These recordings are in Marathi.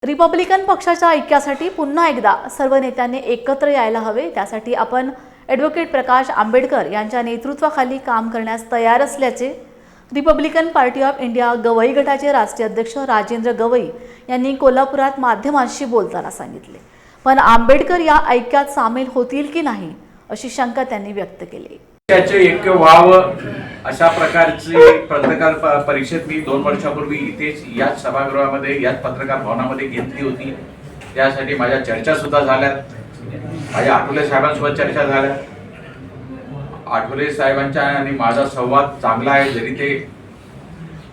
रिपब्लिकन पक्षाच्या ऐक्यासाठी पुन्हा एकदा सर्व नेत्यांनी एकत्र यायला हवे। त्यासाठी आपण ॲडव्होकेट प्रकाश आंबेडकर यांच्या नेतृत्वाखाली काम करण्यास तयार असल्याचे Republican party of India Gavai गटाचे राष्ट्रीय अध्यक्ष राजेंद्र गवई यांनी कोल्हापुरात माध्यमांशी बोलताना सांगितले। पण आंबेडकर या ऐक्यात सामील होतील की नाही अशी शंका त्यांनी व्यक्त केली। त्याचे ऐक्य व्हावं अशा प्रकारची पत्रकार परिषद मी 2 वर्षापूर्वी इथेच याच सभागृहामध्ये याच पत्रकार भवनामध्ये घेतली होती। त्यासाठी माझ्या चर्चा सुद्धा झाल्या, माझ्या आठवले साहेबांसोबत चर्चा झाल्या। आठवले साहेबांचा आणि माझा संवाद चांगला आहे, जरी ते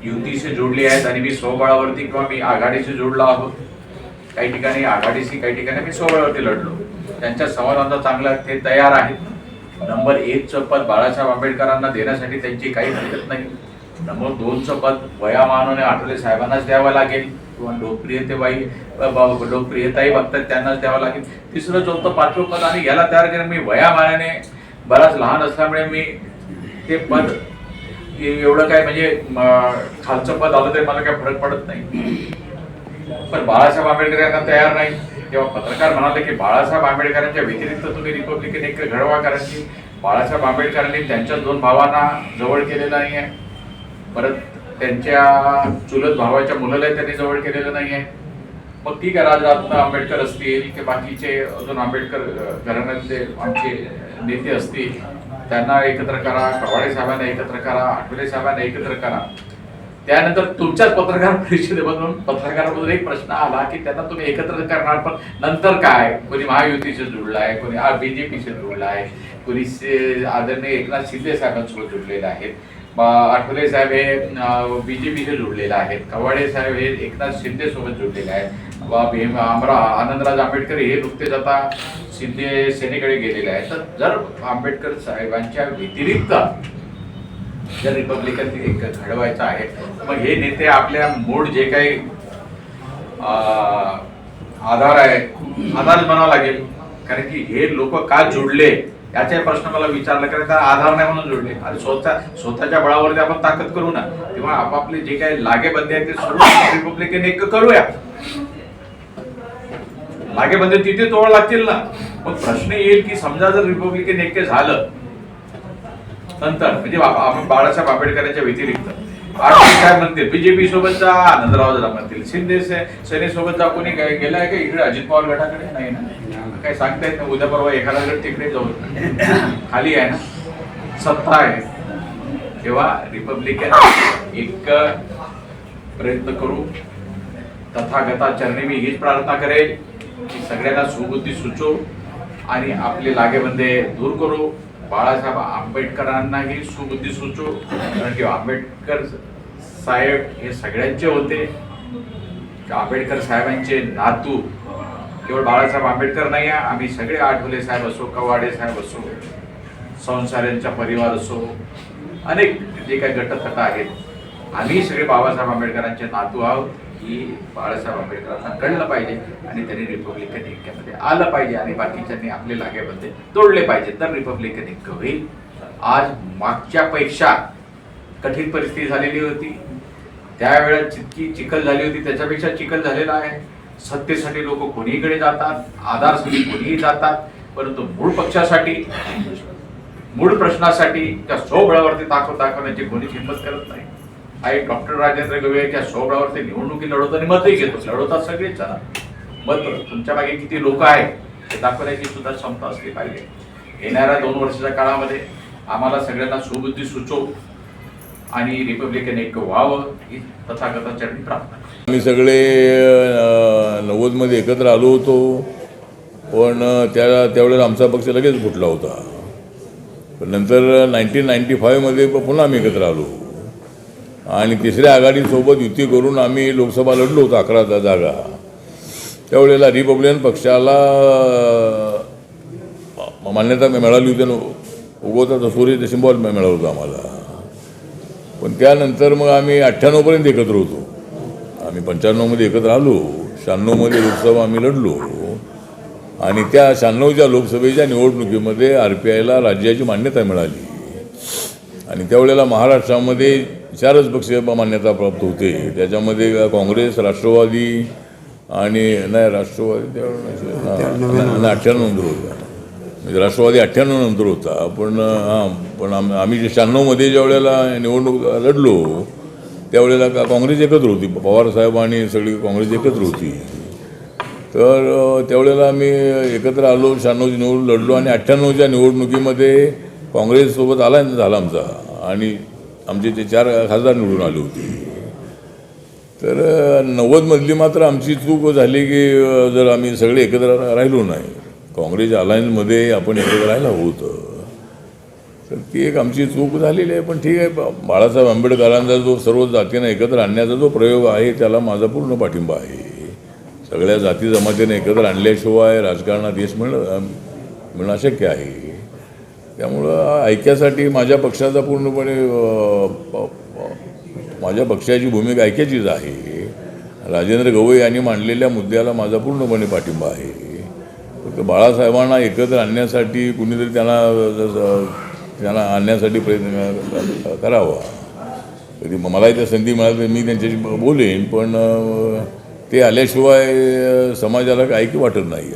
युतीशी जोडले आहेत आणि मी स्वबळावरती किंवा मी आघाडीशी जोडलो आहोत। काही ठिकाणी आघाडीशी, काही ठिकाणी मी स्वबळावरती लढलो। त्यांच्या संवादाचा चांगला ते तयार आहेत। नंबर 1चं पद बाळासाहेब आंबेडकरांना देण्यासाठी त्यांची काही हरकत नाही। नंबर 2चं पद वयामानाने आठवले साहेबांनाच द्यावं लागेल किंवा लोकप्रियताही बघतात त्यांनाच द्यावं लागेल। 3रं 4थं 5वं पद आणि याला तयार करेन मी वयामानाने बराच लहान असल्यामुळे मी ते पद एवढं काय म्हणजे खालचं पद आलं तरी मला काय फरक पडत नाही। पण बाळासाहेब आंबेडकर यांना तयार नाही। तेव्हा पत्रकार म्हणाले की बाळासाहेब आंबेडकरांच्या व्यतिरिक्त तुम्ही रिपब्लिकन ऐक्य घडवा, कारण की बाळासाहेब आंबेडकरांनी त्यांच्या 2 भावांना जवळ केलेलं नाही आहे, परत त्यांच्या चुलत भावाच्या मुलाला त्यांनी जवळ केलेलं नाही आहे। मग ठीक आहे, राजरत्न आंबेडकर असतील की बाकीचे अजून आंबेडकर घराण्यातले आमचे नेते असतील, त्यांना एकत्र करा, कवाडे साहेबांना एकत्र करा, आठवले साहेबांना एकत्र करा। त्यानंतर तुमच्याच पत्रकार परिषदेमधून पत्रकारांमधून एक प्रश्न आला की त्यांना तुम्ही एकत्र करणार, पण नंतर काय? कोणी महायुतीशी जोडला आहे, कोणी बीजेपीशी जोडला आहे, कोणी आदरणीय एकनाथ शिंदे साहेबांसोबत जोडलेले आहेत, आठवले साहेब हे बीजेपीशी जोडलेले आहेत, कवाडे साहेब हे एकनाथ शिंदे सोबत जोडलेले आहेत, आनंदराज आंबेडकर हे नुकतेच आता शिंदे सेनेकडे गेलेले आहेत। तर जर आंबेडकर साहेबांच्या व्यतिरिक्त जर रिपब्लिकन एक घडवायचं आहे, मग हे नेते आपल्या मूळ जे काही आधार आहे आधार म्हणावं लागेल, कारण की हे लोक का जोडले याचा प्रश्न मला विचारला, कारण त्या आधार नाही म्हणून जोडले। आणि स्वतःच्या बळावरती आपण ताकद करू ना, तेव्हा आपापले जे काही लागेबंदे आहेत ते सोडून रिपब्लिकन एक करूया। लागेबंदे तिथे तोड लागतील ना। मग प्रश्न येईल की समजा जर रिपब्लिकन ऐक्य झालं नंतर, म्हणजे आपण बाळासाहेब आंबेडकरांच्या व्यतिरिक्त काय म्हणतील, बीजेपी सोबत जा, आनंदराव म्हणतील, शिंदे सेनेसोबत जा, कोणी गेलाय का इकडे अजित पवार गटाकडे? नाही ना, काय सांगता येत नाही। उद्या परवा एखादा गट तिकडे जाऊ, खाली आहे ना, सत्ता आहे। तेव्हा रिपब्लिकन एक प्रयत्न करू। तथागता चरणी मी हीच प्रार्थना करेल की सगळ्यांना सुबुद्धी सुचो आणि आपले लागेबंदे दूर करू। बाळासाहेब आंबेडकरांनाही सुबुद्धी सुचो, कारण की आंबेडकर साहेब हे सगळ्यांचे होते। आंबेडकर साहेबांचे नातू केवळ बाळासाहेब आंबेडकर नाही आहे, आम्ही सगळे आठवले साहेब असो, कवाडे साहेब असो, संसाऱ्यांचा परिवार असो, अनेक जे काही गटकथा आहेत, आम्ही सगळे बाबासाहेब आंबेडकरांचे नातू आहोत। ही बाळासाहेब आंबेडकरांना कळलं पाहिजे आणि त्यांनी रिपब्लिकन ऐक्यामध्ये आलं पाहिजे आणि बाकीच्यांनी आपले लागेबंदे तोडले पाहिजे, तर रिपब्लिकन ऐक्य होईल। आज मागच्यापेक्षा कठीण परिस्थिती झालेली होती, त्यावेळेस जितकी चिखल झाली होती त्याच्यापेक्षा चिखल झालेला आहे। सत्तेसाठी लोक कोणीकडे जातात, आधारसाठी कोणीही जातात, परंतु मूळ पक्षासाठी, मूळ प्रश्नासाठी त्या स्वबळावरती ताकद दाखवण्याची कोणीच हिंमत करत नाही। आई डॉक्टर राजेंद्र गवई त्या स्वबळावरती निवडणुकी लढवतो आणि मतही घेतो, लढवतात सगळेच जण। मत तुमच्या मागे किती लोक आहेत हे दाखवण्याची सुद्धा क्षमता असली पाहिजे। येणाऱ्या 2 वर्षाच्या काळामध्ये आम्हाला सगळ्यांना सुबुद्धी सुचो आणि रिपब्लिकन ऐक्य व्हावं ही तथागता चरणी प्रार्थना। आम्ही सगळे 90 मध्ये एकत्र आलो होतो, पण त्यावेळेला आमचा पक्ष लगेच फुटला होता। पण नंतर 1995 मध्ये पुन्हा आम्ही एकत्र आलो आणि 3ऱ्या आघाडीसोबत युती करून आम्ही लोकसभा लढलो होतो 11 जागा। त्यावेळेला रिपब्लिकन पक्षाला मान्यता मिळाली होती, उगवता सूर्य सिम्बॉल मिळालं होतं आम्हाला। पण त्यानंतर मग आम्ही 98पर्यंत एकत्र होतो। आम्ही 95 मध्ये एकत्र आलो, 96 मध्ये लोकसभा आम्ही लढलो आणि त्या 96च्या लोकसभेच्या निवडणुकीमध्ये RPIला राज्याची मान्यता मिळाली आणि त्यावेळेला महाराष्ट्रामध्ये 4च पक्ष मान्यता प्राप्त होते। त्याच्यामध्ये काँग्रेस, राष्ट्रवादी आणि नाही राष्ट्रवादी त्यावेळेला 98 नंतर होता, म्हणजे राष्ट्रवादी 98 नंतर होता. पण पण आम्ही जे 96मध्ये ज्या वेळेला निवडणूक लढलो त्यावेळेला काँग्रेस एकत्र होती, पवारसाहेब आणि सगळी काँग्रेस एकत्र होती. तर त्यावेळेला आम्ही एकत्र आलो, 96ची निवडणूक लढलो आणि 98च्या निवडणुकीमध्ये काँग्रेससोबत अलायन्स झाला आमचा आणि आमचे ते 4 खासदार निवडून आले होते. तर 90मधली मात्र आमची चूक झाली की जर आम्ही सगळे एकत्र राहिलो नाही, काँग्रेस अलायन्समध्ये आपण एकत्र राहायला होतं, तर ती एक आमची चूक झालेली आहे. पण ठीक आहे, बाळासाहेब आंबेडकरांचा जो सर्व जातींना एकत्र आणण्याचा जो प्रयोग आहे त्याला माझा पूर्ण पाठिंबा आहे. सगळ्या जाती जमातीने एकत्र आणल्याशिवाय राजकारणात यश मिळणं अशक्य आहे. त्यामुळं ऐक्यासाठी माझ्या पक्षाचा पूर्णपणे माझ्या पक्षाची भूमिका ऐक्याचीच आहे. राजेंद्र गवई यांनी मांडलेल्या मुद्द्याला माझा पूर्णपणे पाठिंबा आहे. फक्त बाळासाहेबांना एकत्र आणण्यासाठी कुणीतरी त्यांना आणण्यासाठी प्रयत्न करावा. कधी मलाही त्या संधी मिळाली तर मी त्यांच्याशी बोलेन, पण ते आल्याशिवाय समाजाला काही वाटत नाही आहे.